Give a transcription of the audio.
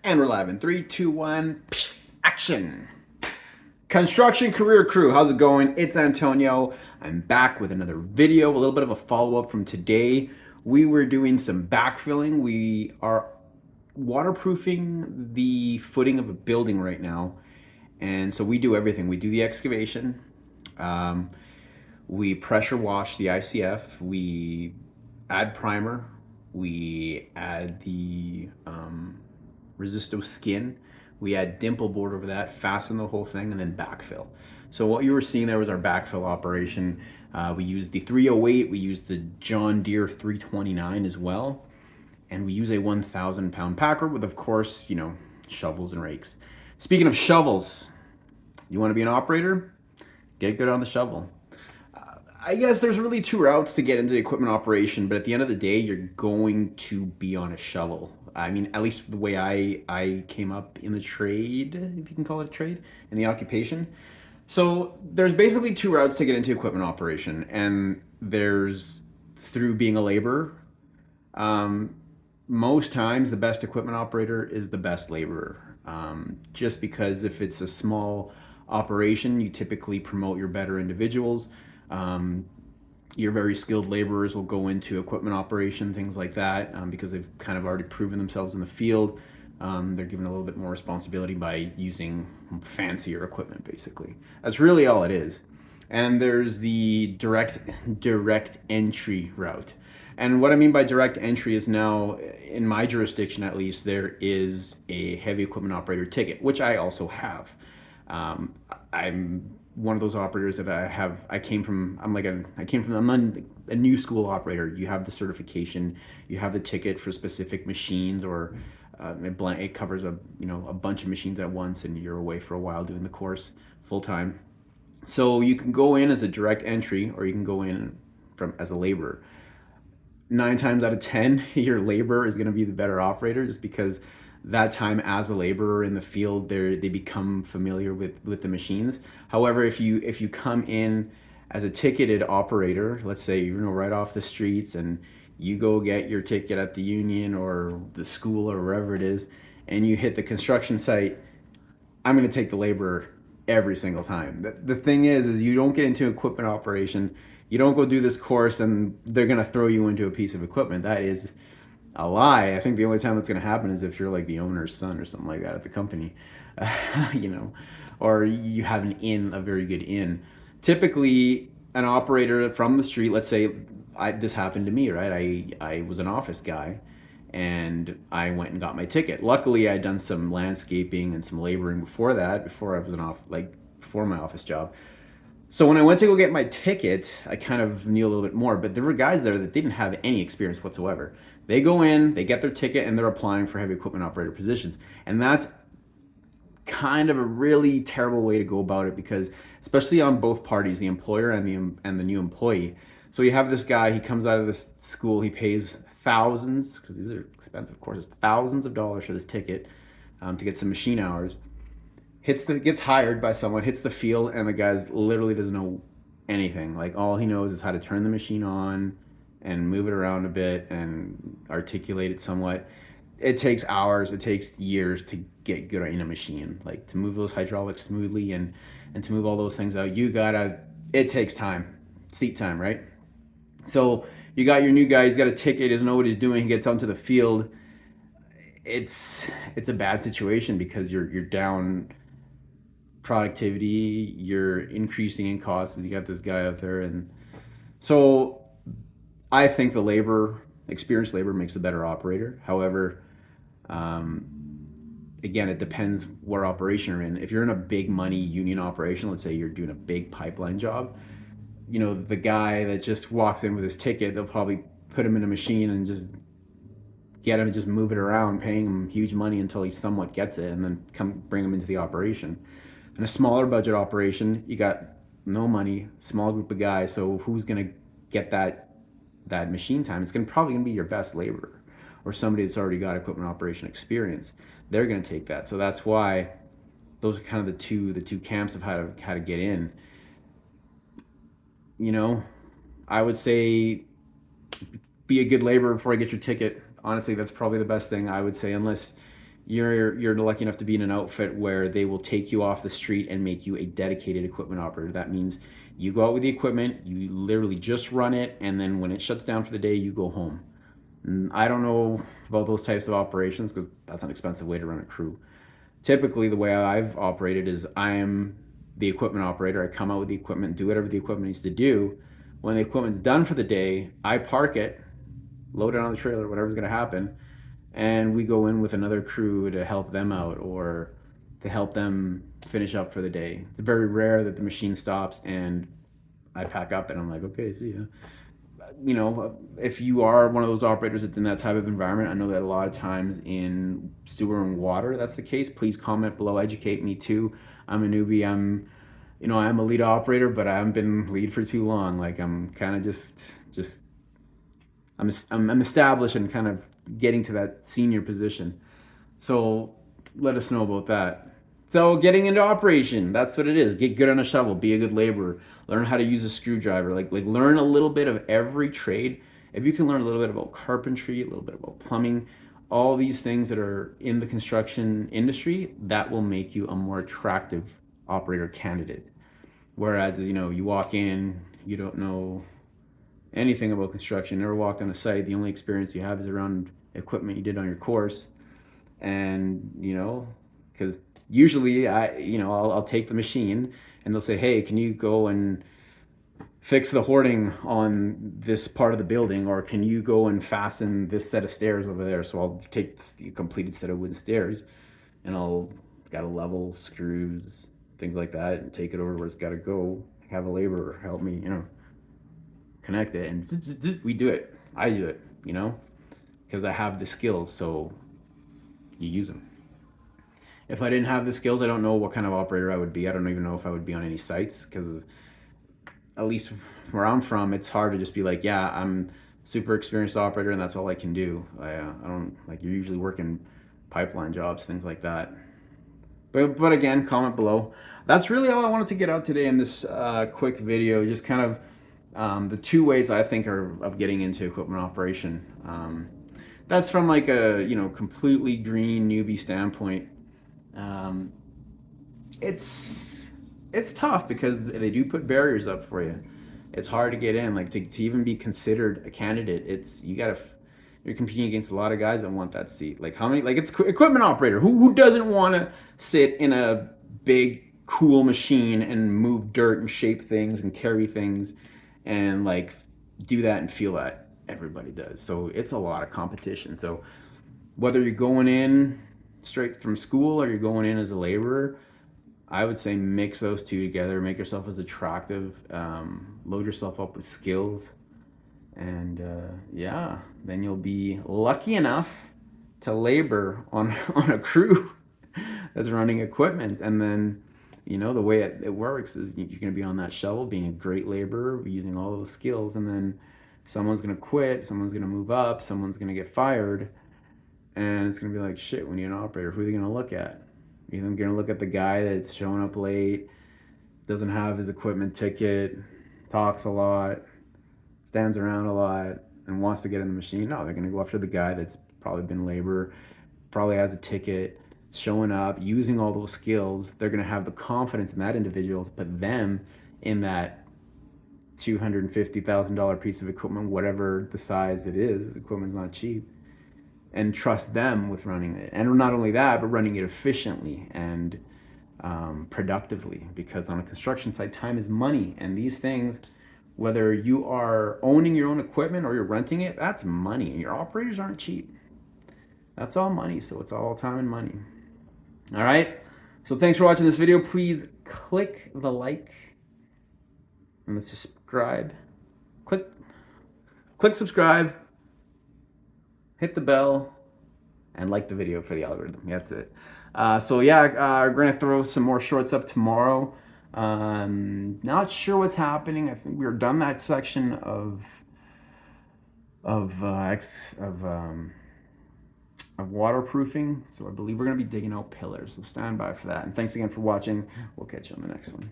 And we're live in three, two, one, action. Construction Career Crew, how's it going? It's Antonio. I'm back with another video, a little bit of a follow-up from today. We were doing some backfilling. We are waterproofing the footing of a building right now. And so we do everything. We do the excavation. Um, we pressure wash the ICF. We add primer. We add the Resisto skin. We add dimple board over that, fasten the whole thing, and then backfill. So what you were seeing there was our backfill operation. We used the 308, we used the John Deere 329 as well, and we use a 1,000 pound packer with, of course, shovels and rakes. Speaking of shovels, you want to be an operator? Get good on the shovel. I guess there's really two routes to get into equipment operation, but at the end of the day, you're going to be on a shovel. I mean, at least the way I came up in the trade, if you can call it a trade, in the occupation. So there's basically two routes to get into equipment operation, and there's through being a laborer. Um, Most times, the best equipment operator is the best laborer. Just because if it's a small operation, you typically promote your better individuals. Um, your very skilled laborers will go into equipment operation, things like that, because they've kind of already proven themselves in the field. They're given a little bit more responsibility by using fancier equipment, basically. That's really all it is. And there's the direct entry route. And what I mean by direct entry is now, in my jurisdiction at least, there is a heavy equipment operator ticket, which I also have. Um, I'm one of those operators that I came from. I'm a new school operator. You have the certification, you have the ticket for specific machines, or it covers a bunch of machines at once, and you're away for a while doing the course full time. So you can go in as a direct entry, or you can go in from as a laborer. 9 times out of 10, your laborer is going to be the better operator, just because that time as a laborer in the field, they become familiar with the machines. However, if you come in as a ticketed operator, let's say right off the streets, and you go get your ticket at the union or the school or wherever it is, and you hit the construction site, I'm going to take the laborer every single time. The thing is you don't get into equipment operation, you don't go do this course, and they're going to throw you into a piece of equipment. That is a lie. I think the only time that's going to happen is if you're like the owner's son or something like that at the company, you know, or you have a very good in. Typically, an operator from the street, let's say this happened to me, right? I was an office guy, and I went and got my ticket. Luckily, I'd done some landscaping and some laboring before that, before my office job. So when I went to go get my ticket, I kind of knew a little bit more, but there were guys there that didn't have any experience whatsoever. They go in, they get their ticket, and they're applying for heavy equipment operator positions. And that's kind of a really terrible way to go about it, because especially on both parties, the employer and the new employee. So you have this guy, he comes out of this school, he pays thousands, because these are expensive courses, thousands of dollars for this ticket, to get some machine hours. Gets hired by someone, hits the field, and the guy's literally doesn't know anything. Like, all he knows is how to turn the machine on and move it around a bit and articulate it somewhat. It takes hours, it takes years to get good in a machine. Like, to move those hydraulics smoothly, and to move all those things out, it takes time, seat time, right? So you got your new guy, he's got a ticket, he doesn't know what he's doing, he gets onto the field. It's a bad situation, because you're down productivity, you're increasing in costs, and you got this guy out there. And so I think experienced labor makes a better operator. However, again, it depends what operation you're in. If you're in a big money union operation, let's say you're doing a big pipeline job, the guy that just walks in with his ticket, they'll probably put him in a machine and just get him and just move it around, paying him huge money until he somewhat gets it, and then come bring him into the operation. In a smaller budget operation, you got no money, small group of guys, so who's gonna get that machine time? It's probably gonna be your best laborer, or somebody that's already got equipment operation experience. They're gonna take that. So that's why those are kind of the two camps of how to get in. I would say be a good laborer before I get your ticket. Honestly, that's probably the best thing I would say, unless you're lucky enough to be in an outfit where they will take you off the street and make you a dedicated equipment operator. That means you go out with the equipment, you literally just run it, and then when it shuts down for the day, you go home. And I don't know about those types of operations because that's an expensive way to run a crew. Typically, the way I've operated is I am the equipment operator. I come out with the equipment, do whatever the equipment needs to do. When the equipment's done for the day, I park it, load it on the trailer, whatever's going to happen, and we go in with another crew to help them out or to help them finish up for the day. It's very rare that the machine stops and I pack up and I'm like, okay, see ya. You know, if you are one of those operators that's in that type of environment, I know that a lot of times in sewer and water that's the case. Please comment below, educate me too. I'm a newbie. I'm a lead operator, but I haven't been lead for too long. Like I'm kind of just I'm established and kind of getting to that senior position. So let us know about that. So getting into operation, that's what it is. Get good on a shovel, be a good laborer, learn how to use a screwdriver, like learn a little bit of every trade. If you can learn a little bit about carpentry, a little bit about plumbing, all these things that are in the construction industry, that will make you a more attractive operator candidate. Whereas, you walk in, you don't know anything about construction, never walked on a site, the only experience you have is around equipment you did on your course. And, because usually I'll take the machine and they'll say, hey, can you go and fix the hoarding on this part of the building, or can you go and fasten this set of stairs over there? So I'll take the completed set of wooden stairs and I'll got to level screws, things like that, and take it over where it's got to go, have a laborer help me, connect it, and we do it. I do it, because I have the skills, so you use them. If I didn't have the skills, I don't know what kind of operator I would be. I don't even know if I would be on any sites, because at least where I'm from, it's hard to just be like, yeah, I'm super experienced operator and that's all I can do. I don't, like, you're usually working pipeline jobs, things like that. But again, comment below. That's really all I wanted to get out today in this quick video. Just kind of the two ways I think of getting into equipment operation. That's from like a completely green newbie standpoint. It's tough because they do put barriers up for you. It's hard to get in, like to even be considered a candidate. You're competing against a lot of guys that want that seat. Like how many? Like it's equipment operator. Who doesn't want to sit in a big cool machine and move dirt and shape things and carry things and like do that and feel that? Everybody does. So it's a lot of competition. So whether you're going in straight from school or you're going in as a laborer, I would say mix those two together. Make yourself as attractive. Load yourself up with skills. And then you'll be lucky enough to labor on a crew that's running equipment. And then, the way it works is you're going to be on that shovel, being a great laborer, using all those skills. And then someone's going to quit, someone's going to move up, someone's going to get fired. And it's going to be like, shit, we need an operator. Who are they going to look at? You're going to look at the guy that's showing up late, doesn't have his equipment ticket, talks a lot, stands around a lot, and wants to get in the machine. No, they're going to go after the guy that's probably been labor, probably has a ticket, showing up, using all those skills. They're going to have the confidence in that individual to put them in that $250,000 piece of equipment, whatever the size it is. Equipment's not cheap. And trust them with running it. And not only that, but running it efficiently and productively. Because on a construction site, time is money. And these things, whether you are owning your own equipment or you're renting it, that's money. And your operators aren't cheap. That's all money. So it's all time and money. All right. So thanks for watching this video. Please click the like and let's subscribe. Click subscribe. Hit the bell and like the video for the algorithm. That's it. We're gonna throw some more shorts up tomorrow. Not sure what's happening. I think we're done that section of waterproofing. So I believe we're gonna be digging out pillars. So stand by for that. And thanks again for watching. We'll catch you on the next one.